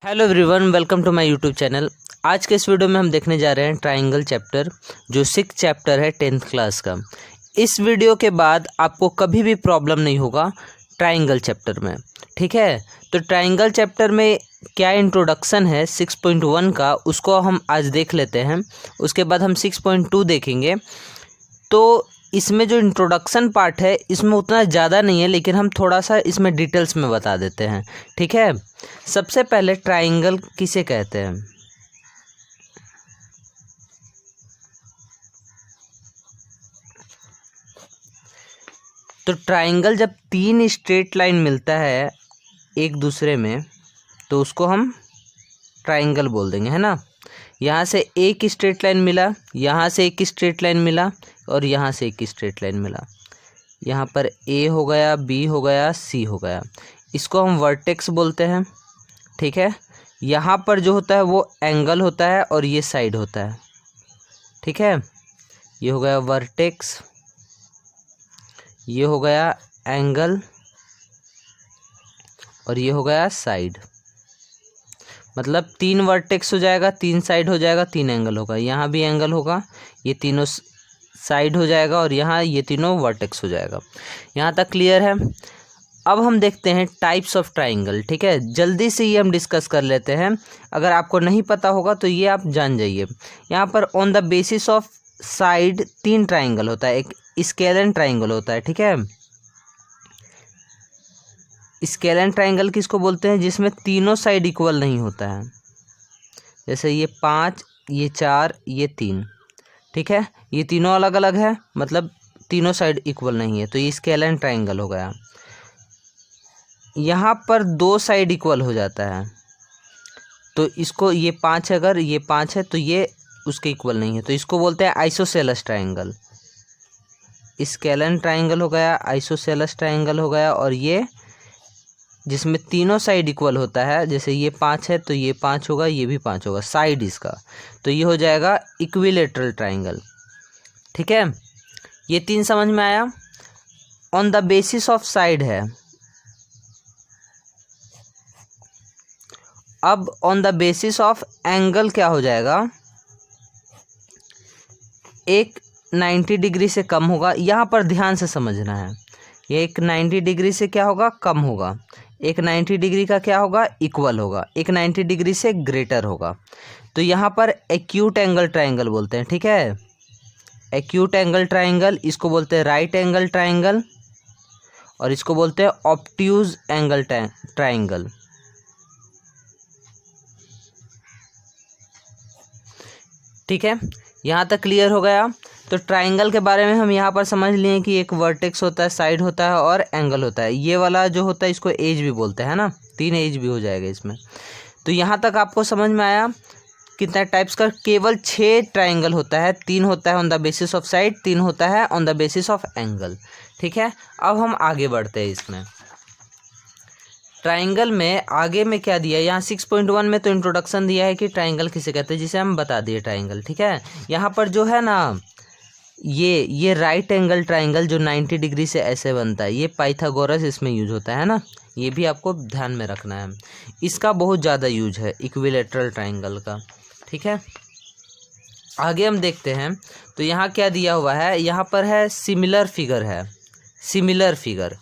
Hello everyone, welcome to my YouTube channel. आज के इस वीडियो में हम देखने जा रहे हैं ट्राइंगल चैप्टर, जो 6th चैप्टर है 10th क्लास का। इस वीडियो के बाद आपको कभी भी प्रॉब्लम नहीं होगा ट्राइंगल चैप्टर में, ठीक है। तो ट्राइंगल चैप्टर में क्या इंट्रोडक्शन है 6.1 का, उसको हम आज देख लेते हैं। उसके बाद हम 6.2 देखेंगे। तो इसमें जो इंट्रोडक्शन पार्ट है इसमें उतना ज़्यादा नहीं है, लेकिन हम थोड़ा सा इसमें डिटेल्स में बता देते हैं, ठीक है। सबसे पहले ट्राइंगल किसे कहते हैं? तो ट्राइंगल जब तीन स्ट्रेट लाइन मिलता है एक दूसरे में तो उसको हम ट्राइंगल बोल देंगे, है ना। यहाँ से एक स्ट्रेट लाइन मिला, यहाँ से एक स्ट्रेट लाइन मिला और यहाँ से एक स्ट्रेट लाइन मिला। यहाँ पर ए हो गया, बी हो गया, सी हो गया। इसको हम वर्टेक्स बोलते हैं, ठीक है। यहाँ पर जो होता है वो एंगल होता है और ये साइड होता है, ठीक है। ये हो गया वर्टेक्स, ये हो गया एंगल और ये हो गया साइड। मतलब तीन वर्टेक्स हो जाएगा, तीन साइड हो जाएगा, तीन एंगल होगा। यहाँ भी एंगल होगा, ये तीनों साइड हो जाएगा और यहाँ ये तीनों वर्टेक्स हो जाएगा। यहाँ तक क्लियर है। अब हम देखते हैं टाइप्स ऑफ ट्राइंगल, ठीक है। जल्दी से ये हम डिस्कस कर लेते हैं। अगर आपको नहीं पता होगा तो ये आप जान जाइए। यहाँ पर on the basis of side तीन ट्राइंगल होता है। एक स्केलन ट्राइंगल होता है, ठीक है। स्केलन ट्राइंगल किसको बोलते हैं? जिसमें तीनों साइड इक्वल नहीं होता है। जैसे ये 5, ये 4, ये 3, ठीक है। ये तीनों अलग अलग है, मतलब तीनों साइड इक्वल नहीं है, तो ये स्केलन ट्राइंगल हो गया। यहाँ पर दो साइड इक्वल हो जाता है, तो इसको ये 5 है, अगर ये 5 है तो ये उसके इक्वल नहीं है, तो इसको बोलते हैं आइसोसेलेस ट्राइंगल। स्केलन ट्राइंगल हो गया, आइसोसेलेस ट्राइंगल हो गया। और ये जिसमें तीनों साइड इक्वल होता है, जैसे ये 5 है तो ये 5 होगा, ये भी 5 होगा साइड इसका, तो ये हो जाएगा इक्विलेटरल ट्राइंगल, ठीक है। ये तीन समझ में आया। On the basis of side है। अब on the basis of angle क्या हो जाएगा? एक 90 डिग्री से कम होगा। यहाँ पर ध्यान से समझना है। ये एक 90 डिग्री से क्या होगा? कम होगा। एक 90 डिग्री का क्या होगा? इक्वल होगा। एक 90 डिग्री से ग्रेटर होगा। तो यहाँ पर एक्यूट एंगल ट्राइंगल बोलते हैं, ठीक है। एक्यूट एंगल ट्राइंगल, इसको बोलते हैं राइट एंगल ट्राइंगल और इसको बोलते हैं ऑब्ट्यूज एंगल ट्राइंगल, ठीक है। यहाँ तक क्लियर हो गया। तो ट्राइंगल के बारे में हम यहाँ पर समझ लिए कि एक वर्टेक्स होता है, साइड होता है और एंगल होता है। ये वाला जो होता है इसको एज भी बोलते हैं ना, 3 एज भी हो जाएगा इसमें। तो यहाँ तक आपको समझ में आया कितना टाइप्स का? केवल 6 ट्राइंगल होता है। 3 होता है on the basis of side, 3 होता है on the basis of angle, ठीक है। अब हम आगे बढ़ते हैं इसमें। ट्राइंगल में आगे में क्या दिया है? यहाँ 6.1 में तो इंट्रोडक्शन दिया है कि ट्राइंगल किसे कहते हैं, जिसे हम बता दिए ट्राइंगल, ठीक है। यहाँ पर जो है ना, ये राइट एंगल ट्राइंगल जो 90 डिग्री से ऐसे बनता है, ये पाइथागोरस इसमें यूज होता है ना। ये भी आपको ध्यान में रखना है। इसका बहुत ज़्यादा यूज है इक्विलेटरल ट्राइंगल का, ठीक है। आगे हम देखते हैं। तो यहाँ क्या दिया हुआ है? यहाँ पर है सिमिलर फिगर है, सिमिलर फिगर।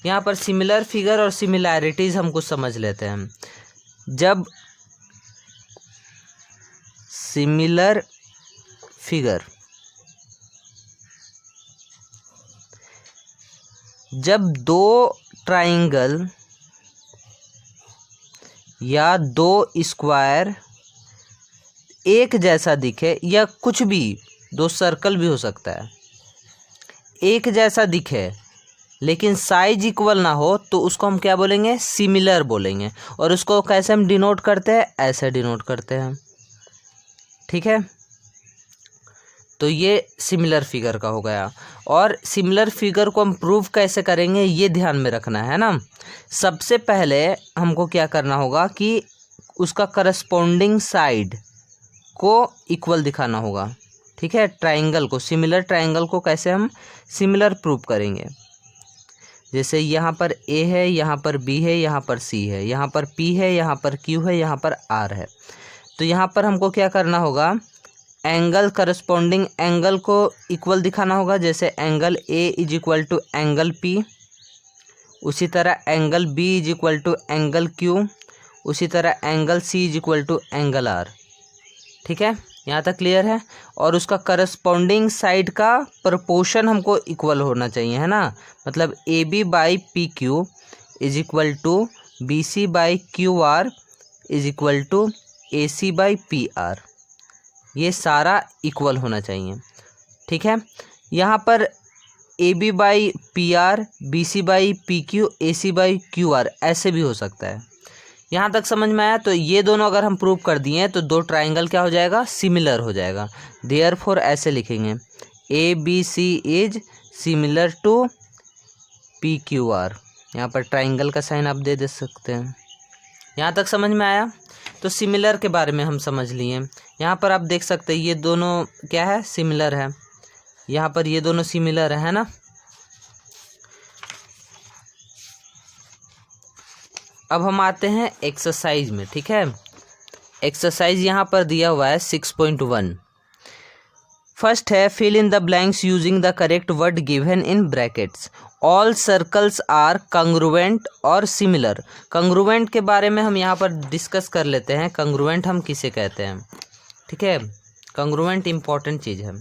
यहाँ पर सिमिलर फिगर और सिमिलैरिटीज हम कुछ समझ लेते हैं। जब सिमिलर फिगर, जब दो ट्राइंगल या दो स्क्वायर एक जैसा दिखे, या कुछ भी, दो सर्कल भी हो सकता है, एक जैसा दिखे लेकिन साइज इक्वल ना हो, तो उसको हम क्या बोलेंगे? सिमिलर बोलेंगे। और उसको कैसे हम डिनोट करते हैं? ऐसे डिनोट करते हैं, ठीक है। तो ये सिमिलर फिगर का हो गया। और सिमिलर फिगर को हम प्रूव कैसे करेंगे, ये ध्यान में रखना है ना। सबसे पहले हमको क्या करना होगा कि उसका करस्पॉन्डिंग साइड को इक्वल दिखाना होगा, ठीक है। ट्राइंगल को, सिमिलर ट्राइंगल को कैसे हम सिमिलर प्रूव करेंगे? जैसे यहाँ पर ए है, यहाँ पर बी है, यहाँ पर सी है, यहाँ पर पी है, यहाँ पर क्यू है, यहाँ पर आर है। तो यहाँ पर हमको क्या करना होगा, एंगल करस्पॉन्डिंग एंगल को इक्वल दिखाना होगा। जैसे angle A is equal to angle P, उसी तरह angle B is equal to angle Q, उसी तरह angle C is equal to angle R. ठीक है, यहाँ तक क्लियर है। और उसका करस्पॉन्डिंग साइड का प्रोपोर्शन हमको इक्वल होना चाहिए, है ना। मतलब A B by P Q is equal to B C by Q R is equal to A C by P R, ये सारा इक्वल होना चाहिए। ठीक है, यहाँ पर A B by P R, B C by P Q, A C by Q R ऐसे भी हो सकता है। यहाँ तक समझ में आया। तो ये दोनों अगर हम प्रूव कर दिए तो दो ट्राइंगल क्या हो जाएगा, सिमिलर हो जाएगा। देयरफॉर ऐसे लिखेंगे A B C is similar to P Q R. यहाँ पर ट्राइंगल का साइन आप दे सकते हैं। यहाँ तक समझ में आया। तो सिमिलर के बारे में हम समझ लिए। यहाँ पर आप देख सकते हैं ये दोनों क्या है, सिमिलर है। यहाँ पर ये दोनों सिमिलर है ना। अब हम आते हैं एक्सरसाइज में। ठीक है, एक्सरसाइज यहाँ पर दिया हुआ है 6.1। फर्स्ट है fill in the blanks using the correct word given in brackets. All circles are congruent और सिमिलर। कंग्रुएंट के बारे में हम यहाँ पर डिस्कस कर लेते हैं। कंग्रुएंट हम किसे कहते हैं। ठीक है, कंग्रुएंट इम्पॉर्टेंट चीज़ है।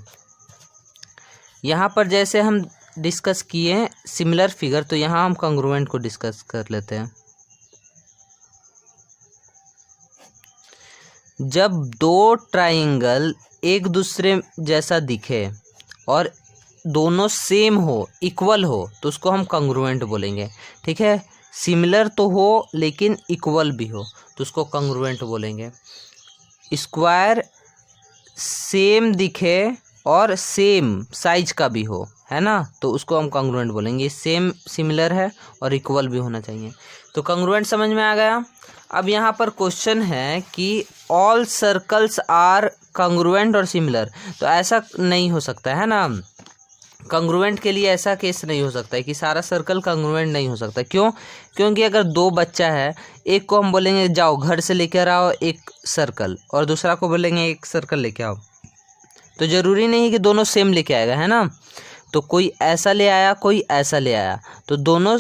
यहाँ पर जैसे हम डिस्कस किए सिमिलर फिगर, तो यहाँ हम कंग्रुएंट को डिस्कस कर लेते हैं। जब दो ट्राइंगल एक दूसरे जैसा दिखे और दोनों सेम हो, इक्वल हो, तो उसको हम कंग्रुएंट बोलेंगे। ठीक है, सिमिलर तो हो लेकिन इक्वल भी हो तो उसको कंग्रुएंट बोलेंगे। स्क्वायर सेम दिखे और सेम साइज का भी हो, है ना, तो उसको हम कंग्रुएंट बोलेंगे। सेम सिमिलर है और इक्वल भी होना चाहिए। तो कंग्रुएंट समझ में आ गया। अब यहाँ पर क्वेश्चन है कि ऑल सर्कल्स आर कंग्रुएंट और सिमिलर, तो ऐसा नहीं हो सकता है ना। कंग्रुएंट के लिए ऐसा केस नहीं हो सकता है कि सारा सर्कल कंग्रुएंट नहीं हो सकता। क्यों? क्योंकि अगर दो बच्चा है, एक को हम बोलेंगे जाओ घर से लेकर आओ एक सर्कल, और दूसरा को बोलेंगे एक सर्कल लेके आओ, तो ज़रूरी नहीं कि दोनों सेम लेके आएगा, है ना। तो कोई ऐसा ले आया, कोई ऐसा ले आया, तो दोनों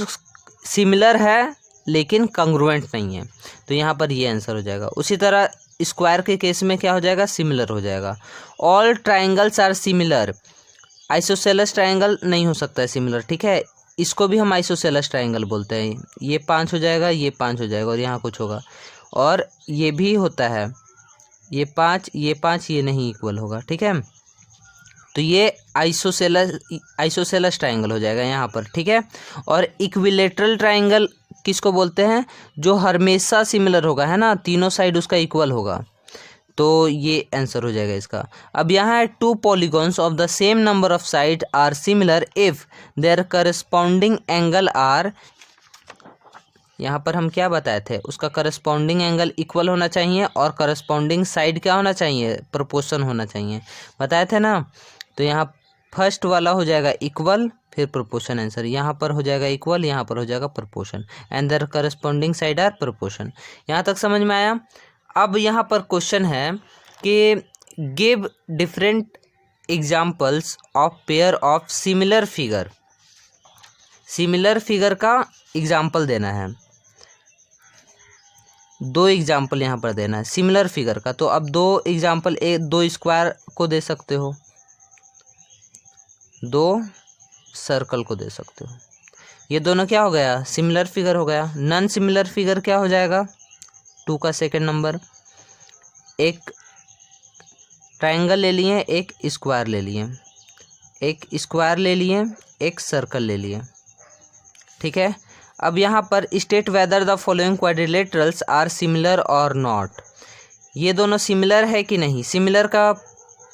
सिमिलर है लेकिन कंग्रुएंट नहीं है, तो यहाँ पर ये आंसर हो जाएगा। उसी तरह स्क्वायर के केस में क्या हो जाएगा, सिमिलर हो जाएगा। All triangles are similar. Isosceles triangle नहीं हो सकता है सिमिलर। ठीक है, इसको भी हम आइसोसेलेस ट्राइंगल बोलते हैं। ये 5 हो जाएगा, ये 5 हो जाएगा और यहाँ कुछ होगा, और ये भी होता है, ये 5, ये 5, ये नहीं इक्वल होगा। ठीक है, तो ये आइसोसेलेस ट्राइंगल हो जाएगा यहाँ पर। ठीक है, और इक्विलेटरल ट्राइंगल किसको बोलते हैं, जो हमेशा सिमिलर होगा, है ना, तीनों साइड उसका इक्वल होगा, तो ये आंसर हो जाएगा इसका। अब यहाँ है two polygons of the same number of side are similar if their corresponding angle are. यहाँ पर हम क्या बताए थे, उसका करस्पॉन्डिंग एंगल इक्वल होना चाहिए और करस्पॉन्डिंग साइड क्या होना चाहिए, प्रोपोर्शन होना चाहिए, बताए थे ना। तो यहाँ फर्स्ट वाला हो जाएगा इक्वल, फिर प्रोपोर्शन आंसर। यहाँ पर हो जाएगा इक्वल, यहाँ पर हो जाएगा proportion, and their corresponding side are proportion. यहाँ तक समझ में आया। अब यहाँ पर क्वेश्चन है कि give different examples of pair of similar figure. Similar figure का एग्जाम्पल देना है, 2 एग्जाम्पल यहाँ पर देना है सिमिलर फिगर का। तो अब 2 एग्जाम्पल, 2 स्क्वायर को दे सकते हो, 2 सर्कल को दे सकते हो। ये दोनों क्या हो गया, सिमिलर फिगर हो गया। नॉन सिमिलर फिगर क्या हो जाएगा, 2 का सेकंड नंबर। एक ट्रायंगल ले लिए, एक स्क्वायर ले लिए, एक स्क्वायर ले लिए, एक सर्कल ले लिए। ठीक है, अब यहाँ पर state whether the following quadrilaterals are similar और नॉट। ये दोनों सिमिलर है कि नहीं। सिमिलर का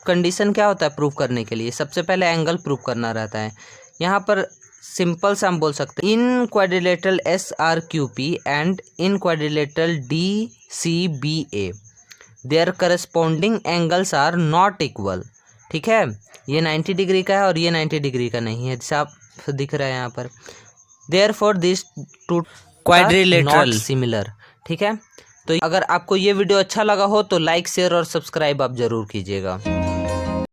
कंडीशन क्या होता है प्रूव करने के लिए, सबसे पहले एंगल प्रूव करना रहता है। यहाँ पर सिंपल सा हम बोल सकते हैं in quadrilateral SRQP and in quadrilateral DCBA their corresponding angles are not equal. ठीक है, ये 90 डिग्री का है और ये 90 डिग्री का नहीं है, जैसे आप दिख रहा है यहाँ पर। Therefore this two quadrilateral similar. ठीक है, तो अगर आपको ये वीडियो अच्छा लगा हो तो लाइक शेयर और सब्सक्राइब आप जरूर कीजिएगा।